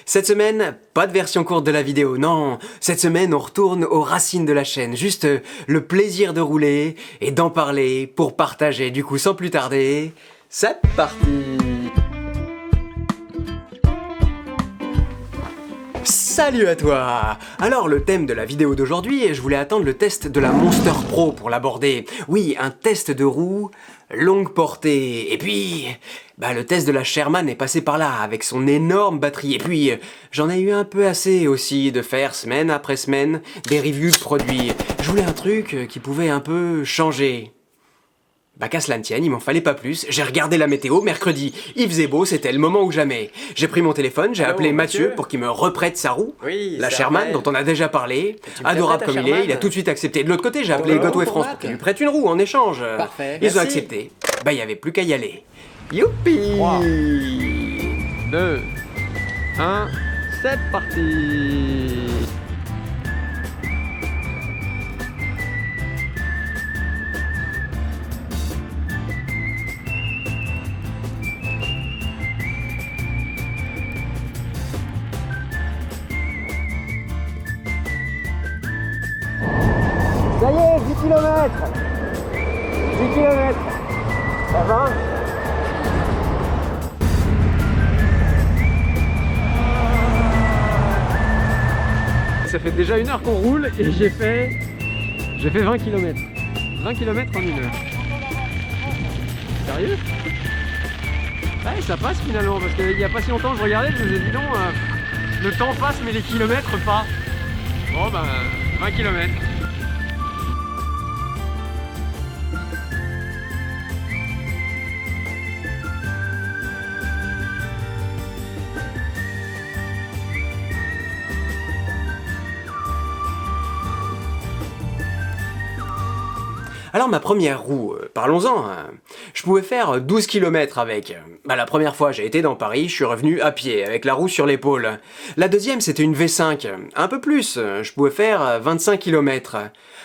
Cette semaine, pas de version courte de la vidéo, non. Cette semaine, on retourne aux racines de la chaîne. Juste le plaisir de rouler et d'en parler pour partager. Du coup, sans plus tarder, c'est parti! Salut à toi! Alors le thème de la vidéo d'aujourd'hui, je voulais attendre le test de la Monster Pro pour l'aborder. Oui, un test de roue longue portée. Et puis, le test de la Sherman est passé par là avec son énorme batterie. Et puis, j'en ai eu un peu assez aussi de faire semaine après semaine des reviews de produits. Je voulais un truc qui pouvait un peu changer. Qu'à cela ne tienne, il m'en fallait pas plus. J'ai regardé la météo, mercredi, il faisait beau, c'était le moment ou jamais. J'ai pris mon téléphone, j'ai appelé Mathieu pour qu'il me reprête sa roue, la Sherman dont on a déjà parlé. Adorable comme il est, il a tout de suite accepté. De l'autre côté, j'ai appelé Gotway France pour qu'il lui prête une roue en échange. Parfait, ils ont accepté. Il y avait plus qu'à y aller. Youpi! 3, 2, 1, c'est parti! Ça y est, 10 km 10 km. Ça va? Ça fait déjà 1 heure qu'on roule et j'ai fait 20 km. 20 km en 1 heure. Sérieux? Ouais, ça passe finalement, parce qu'il n'y a pas si longtemps je regardais, je me disais dis donc, le temps passe mais les kilomètres pas. Bon 20 km. Alors ma première roue, parlons-en, je pouvais faire 12 km avec. La première fois j'ai été dans Paris, je suis revenu à pied, avec la roue sur l'épaule. La deuxième c'était une V5, un peu plus, je pouvais faire 25 km.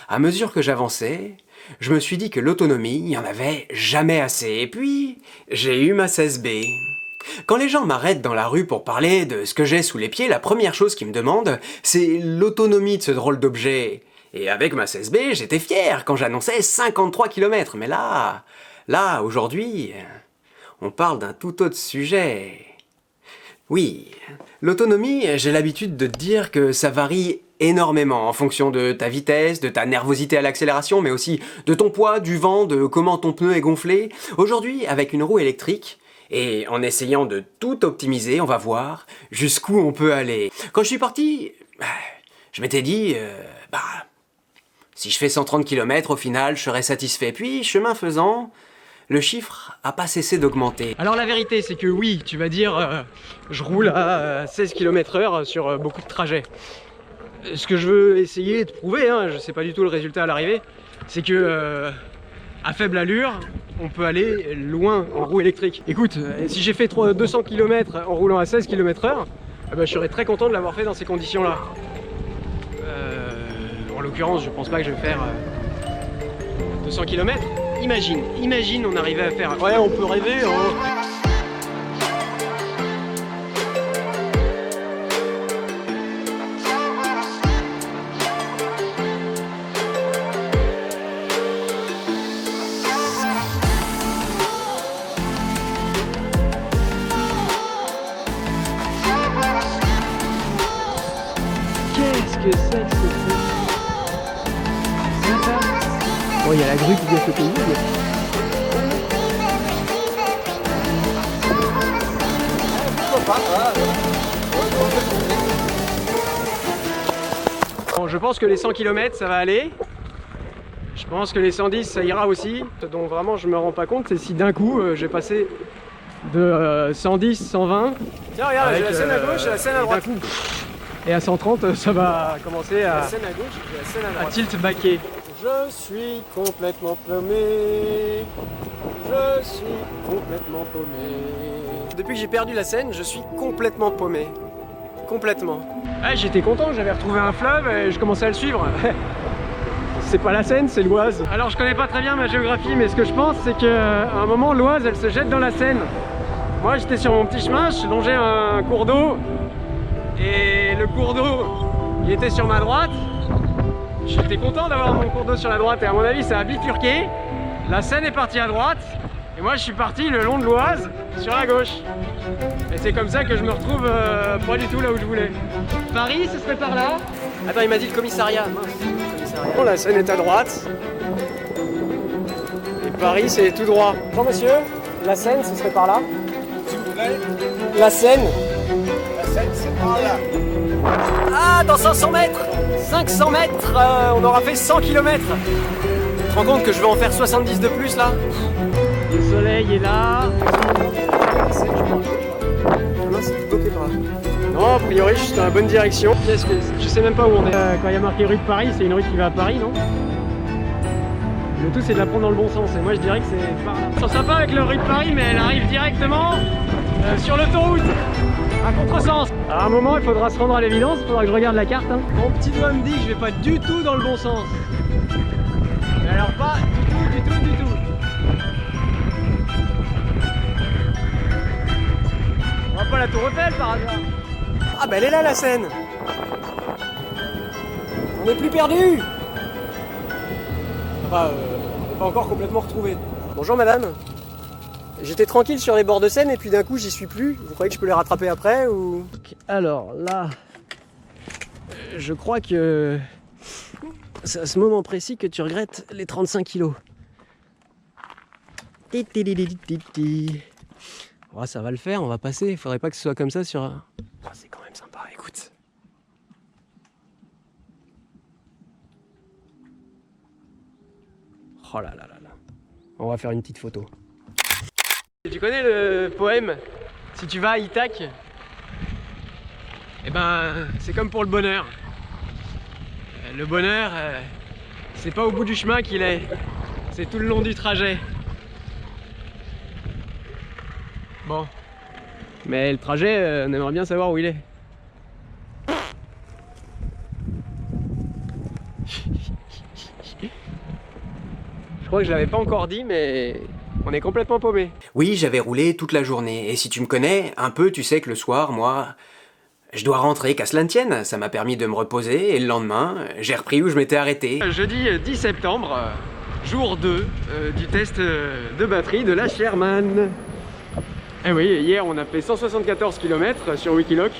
À mesure que j'avançais, je me suis dit que l'autonomie, il n'y en avait jamais assez. Et puis, j'ai eu ma 16B. Quand les gens m'arrêtent dans la rue pour parler de ce que j'ai sous les pieds, la première chose qu'ils me demandent, c'est l'autonomie de ce drôle d'objet. Et avec ma 16B, j'étais fier quand j'annonçais 53 km. Mais là, aujourd'hui, on parle d'un tout autre sujet. Oui, l'autonomie, j'ai l'habitude de te dire que ça varie énormément en fonction de ta vitesse, de ta nervosité à l'accélération, mais aussi de ton poids, du vent, de comment ton pneu est gonflé. Aujourd'hui, avec une roue électrique, et en essayant de tout optimiser, on va voir jusqu'où on peut aller. Quand je suis parti, je m'étais dit, si je fais 130 km, au final, je serai satisfait. Puis, chemin faisant, le chiffre a pas cessé d'augmenter. Alors la vérité, c'est que oui, tu vas dire, je roule à 16 km/h sur beaucoup de trajets. Ce que je veux essayer de prouver, je sais pas du tout le résultat à l'arrivée, c'est que à faible allure, on peut aller loin en roue électrique. Écoute, si j'ai fait 200 km en roulant à 16 km/h, je serais très content de l'avoir fait dans ces conditions-là. En l'occurrence, je pense pas que je vais faire 200 km. Imagine, on arrivait à faire... Ouais, on peut rêver. Qu'est-ce que c'est que ce truc? Bon, il y a la grue qui vient se payer, Bon, je pense que les 100 km ça va aller. Je pense que les 110 ça ira aussi. Ce dont vraiment je me rends pas compte, c'est si d'un coup j'ai passé de 110, 120. Tiens, regarde, j'ai la scène à gauche et la scène à droite. Et à 130, ça va commencer à, tilt-backer. Je suis complètement paumé. Je suis complètement paumé. Depuis que j'ai perdu la Seine, je suis complètement paumé. Complètement. Ah, j'étais content, j'avais retrouvé un fleuve et je commençais à le suivre. C'est pas la Seine, c'est l'Oise. Alors je connais pas très bien ma géographie, mais ce que je pense, c'est qu'à un moment, l'Oise, elle se jette dans la Seine. Moi, j'étais sur mon petit chemin, je longeais un cours d'eau. et le cours d'eau il était sur ma droite. J'étais content d'avoir mon cours d'eau sur la droite et à mon avis ça a bifurqué. La Seine est partie à droite et moi je suis parti le long de l'Oise sur la gauche. Et c'est comme ça que je me retrouve pas du tout là où je voulais. Paris, ce serait par là. Attends, il m'a dit le commissariat. Mince, le commissariat. Bon, la Seine est à droite. Et Paris, c'est tout droit. Bonjour monsieur, la Seine, ce serait par là. S'il vous plaît, La Seine. la scène c'est par là. Ah, dans 500 mètres 500 mètres, on aura fait 100 km. Tu te rends compte que je vais en faire 70 de plus là? Le soleil est là. La Seine, je pense. Non, c'est bloqué par là. Non, a priori, je suis dans la bonne direction. Je sais même pas où on est. Quand il y a marqué rue de Paris, c'est une rue qui va à Paris, non? Le tout, c'est de la prendre dans le bon sens. Et moi, je dirais que c'est par là. Ils sont sympas avec la rue de Paris, mais elle arrive directement sur l'autoroute, à contresens. À un moment, il faudra se rendre à l'évidence. Il faudra que je regarde la carte. Hein. Mon petit doigt me dit que je vais pas du tout dans le bon sens. Mais alors, pas du tout, du tout, du tout. On va pas la Tour Eiffel par hasard. Ah bah elle est là la Seine. On n'est plus perdu. Enfin, on n'est pas encore complètement retrouvé. Bonjour madame. J'étais tranquille sur les bords de Seine et puis d'un coup j'y suis plus. Vous croyez que je peux les rattraper après ou... Alors là, je crois que c'est à ce moment précis que tu regrettes les 35 kilos. Oh, ça va le faire, on va passer. Il faudrait pas que ce soit comme ça sur un... Oh, c'est quand même sympa, écoute. Oh là là là là. On va faire une petite photo. Tu connais le poème « Si tu vas à Ithaque », eh ben, c'est comme pour le bonheur. Le bonheur, c'est pas au bout du chemin qu'il est, c'est tout le long du trajet. Bon. Mais le trajet, on aimerait bien savoir où il est. Je crois que je l'avais pas encore dit, mais on est complètement paumé. Oui, j'avais roulé toute la journée, et si tu me connais un peu, tu sais que le soir, moi, je dois rentrer, qu'à cela ne tienne. Ça m'a permis de me reposer, et le lendemain, j'ai repris où je m'étais arrêté. Jeudi 10 septembre, jour 2 du test de batterie de la Sherman. Eh oui, hier on a fait 174 km sur Wikiloc,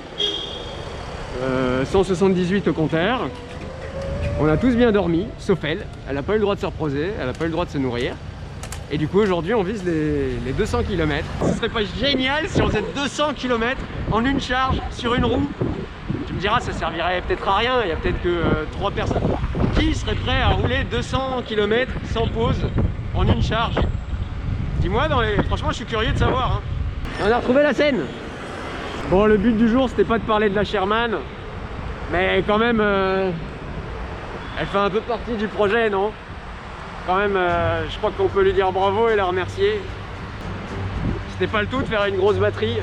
178 au compteur. On a tous bien dormi, sauf elle. Elle n'a pas eu le droit de se reposer, elle n'a pas eu le droit de se nourrir. Et du coup aujourd'hui on vise les 200 km. Ce serait pas génial si on faisait 200 km en une charge sur une roue? Tu me diras, ça servirait peut-être à rien, il y a peut-être que 3 personnes. Qui serait prêt à rouler 200 km sans pause en une charge? Dis-moi, franchement je suis curieux de savoir. Hein. On a retrouvé la Seine. Bon, le but du jour c'était pas de parler de la Sherman, mais quand même elle fait un peu partie du projet, non? Quand même, je crois qu'on peut lui dire bravo et la remercier. C'était pas le tout de faire une grosse batterie.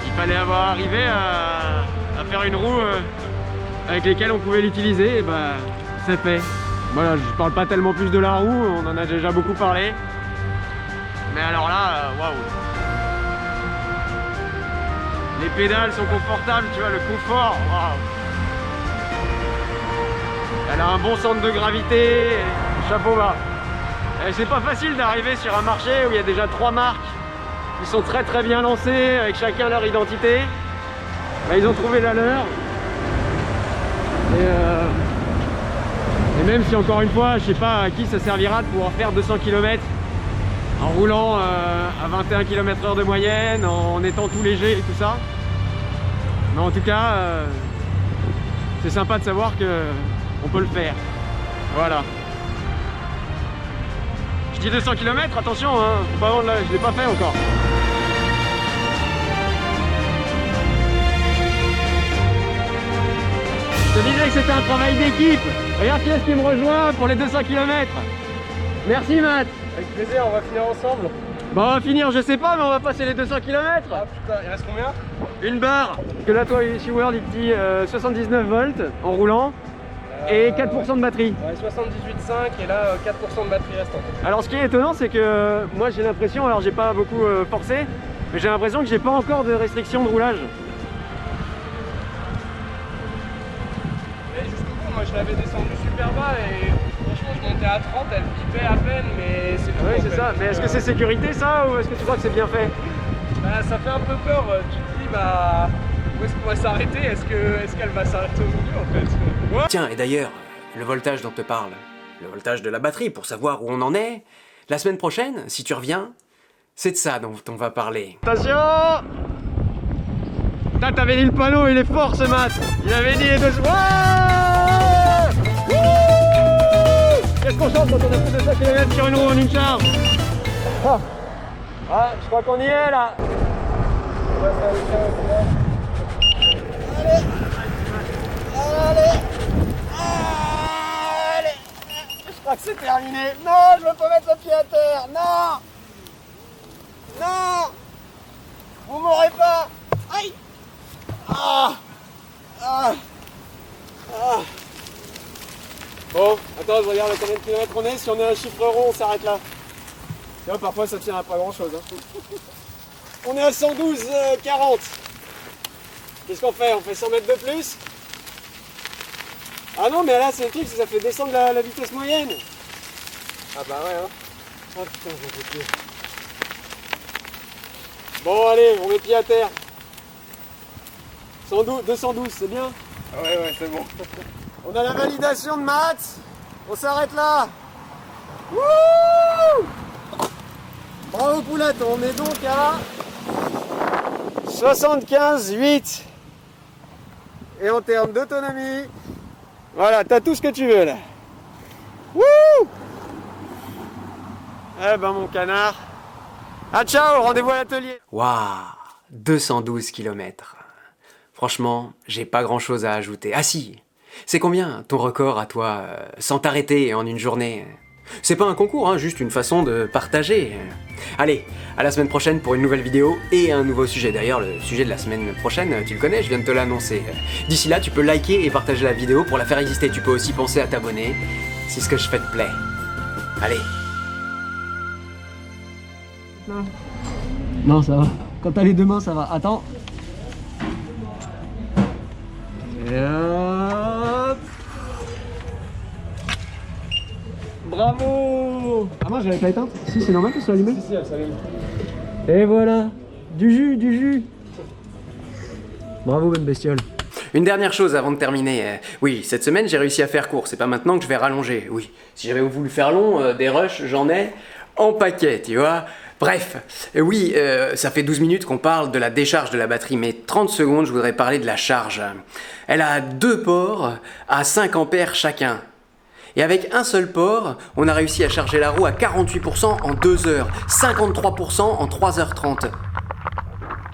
Il fallait arriver à faire une roue avec lesquelles on pouvait l'utiliser, et bah c'est fait. Voilà, je parle pas tellement plus de la roue, on en a déjà beaucoup parlé. Mais alors là, waouh! Les pédales sont confortables, tu vois, le confort, waouh! Elle a un bon centre de gravité, chapeau bas. C'est pas facile d'arriver sur un marché où il y a déjà 3 marques qui sont très très bien lancées, avec chacun leur identité. Là, ils ont trouvé la leur. Et même si encore une fois, je sais pas à qui ça servira de pouvoir faire 200 km en roulant à 21 km/h de moyenne, en étant tout léger et tout ça. Mais en tout cas, c'est sympa de savoir qu'on peut le faire. Voilà. Je dis 200 km, attention, hein, faut pas vendre là, je l'ai pas fait encore. Je te disais que c'était un travail d'équipe. Regarde qui est-ce qui me rejoint pour les 200 km. Merci Matt. Avec plaisir, on va finir ensemble. Bon, on va finir, je sais pas, mais on va passer les 200 km. Ah putain, il reste combien? Une barre. Que là, toi, ici World, il te dit 79 volts en roulant et 4% de batterie. Ouais, 78,5 et là 4% de batterie restante. Alors, ce qui est étonnant, c'est que moi, j'ai l'impression, alors j'ai pas beaucoup forcé, mais j'ai l'impression que j'ai pas encore de restriction de roulage. je l'avais descendu super bas et franchement je montais à 30, elle pipait à peine, mais c'est tout. Oui, en c'est fait. ça. Mais est-ce que c'est sécurité ça ou est-ce que tu crois que c'est bien fait? Bah, ça fait un peu peur, tu te dis bah où est-ce qu'on va s'arrêter? Est-ce qu'elle va s'arrêter au milieu en fait? Ouais. Tiens, et d'ailleurs, le voltage dont te parle, le voltage de la batterie, pour savoir où on en est, la semaine prochaine, si tu reviens, c'est de ça dont on va parler. Attention! Putain, t'avais dit le panneau, il est fort ce mat! Il avait dit les deux. Ouais! Wouh! Qu'est-ce qu'on chante quand on a fait 200 km sur une roue en une charge? Ah, je crois qu'on y est là! Allez! Je crois que c'est terminé! Non, je veux pas mettre le pied à terre! Non! Non! Vous m'aurez pas! Aïe! Ah! Ah! Ah! Bon, attends, je regarde à combien de kilomètres on est. Si on est un chiffre rond, on s'arrête là. Tu vois, parfois ça tient à pas grand chose. Hein. On est à 112,40. Qu'est-ce qu'on fait? On fait 100 mètres de plus? Ah non, mais là, c'est le truc, ça fait descendre la vitesse moyenne. Ah bah ouais, hein. Oh putain, j'en peux plus. Bon, allez, on met pied à terre. 112, 212, c'est bien? Ouais, c'est bon. On a la validation de maths. On s'arrête là. Wouh! Bravo Poulette, on est donc à 75,8. Et en termes d'autonomie, voilà, t'as tout ce que tu veux là. Wouh! Eh ben mon canard. Ah ciao, rendez-vous à l'atelier. Waouh, 212 km. Franchement, j'ai pas grand chose à ajouter. Ah si, c'est combien ton record à toi, sans t'arrêter en une journée? C'est pas un concours, hein, juste une façon de partager. Allez, à la semaine prochaine pour une nouvelle vidéo et un nouveau sujet. D'ailleurs, le sujet de la semaine prochaine, tu le connais, je viens de te l'annoncer. D'ici là, tu peux liker et partager la vidéo pour la faire exister. Tu peux aussi penser à t'abonner, si ce que je fais te plaît. Allez. Non, ça va. Quand t'as les deux mains, ça va. Attends. Et hop. Bravo! Ah moi j'avais pas éteinte? Si, c'est normal que ça soit allumé? Si, elle s'allume. Et voilà! Du jus, du jus! Bravo, bonne bestiole. Une dernière chose avant de terminer. Oui, cette semaine, j'ai réussi à faire court. C'est pas maintenant que je vais rallonger. Oui, si j'avais voulu faire long, des rushs, j'en ai en paquet, tu vois. Bref, oui, ça fait 12 minutes qu'on parle de la décharge de la batterie, mais 30 secondes, je voudrais parler de la charge. Elle a 2 ports à 5 ampères chacun. Et avec un seul port, on a réussi à charger la roue à 48% en 2 heures, 53% en 3h30.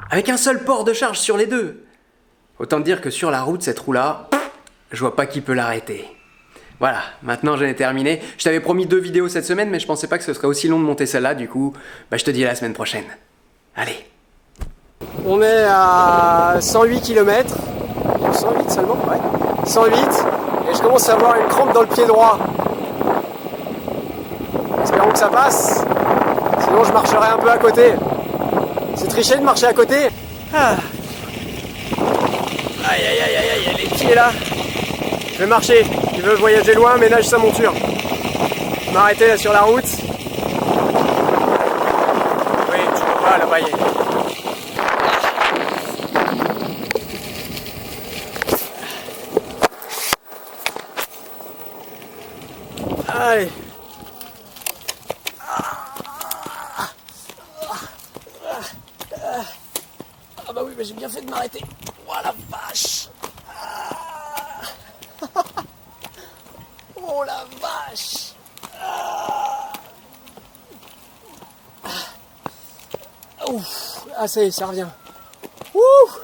Avec un seul port de charge sur les deux. Autant dire que sur la route, cette roue-là, je vois pas qui peut l'arrêter. Voilà, maintenant j'en ai terminé. Je t'avais promis 2 vidéos cette semaine, mais je pensais pas que ce serait aussi long de monter celle-là, du coup, je te dis à la semaine prochaine. Allez. On est à 108 km. 108 seulement? Ouais. 108. Et je commence à avoir une crampe dans le pied droit. Espérons que ça passe. Sinon je marcherai un peu à côté. C'est tricher de marcher à côté. Ah. Aïe aïe aïe aïe aïe, les pieds là. Je vais marcher. Tu veux voyager loin, ménage sa monture. Je vais m'arrêter là sur la route. Oui, tu vois pas là-bas. Allez. Ah bah oui, mais j'ai bien fait de m'arrêter. Oh la vache. Oh la vache. Ouf. Ah ça y est, ça revient. Ouf.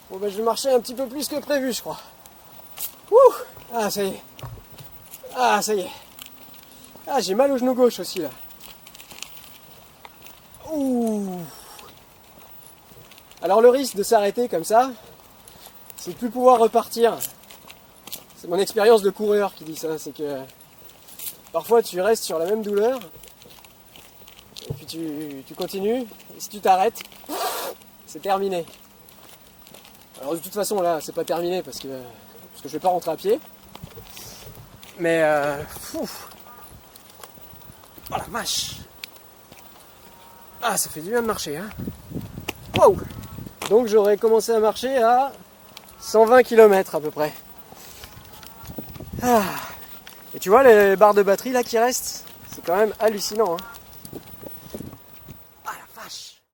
Bon bah je vais marcher un petit peu plus que prévu, je crois. Ouh. Ah ça y est. Ah ça y est. Ah j'ai mal au genou gauche aussi là. Ouh. Alors le risque de s'arrêter comme ça, c'est de plus pouvoir repartir. C'est mon expérience de coureur qui dit ça, c'est que parfois tu restes sur la même douleur et puis tu continues et si tu t'arrêtes, c'est terminé. Alors de toute façon là c'est pas terminé parce que je vais pas rentrer à pied. Mais oh la vache. Ah ça fait du bien de marcher hein. Waouh. Donc j'aurais commencé à marcher à 120 km à peu près. Ah. Et tu vois les barres de batterie là qui restent, c'est quand même hallucinant hein.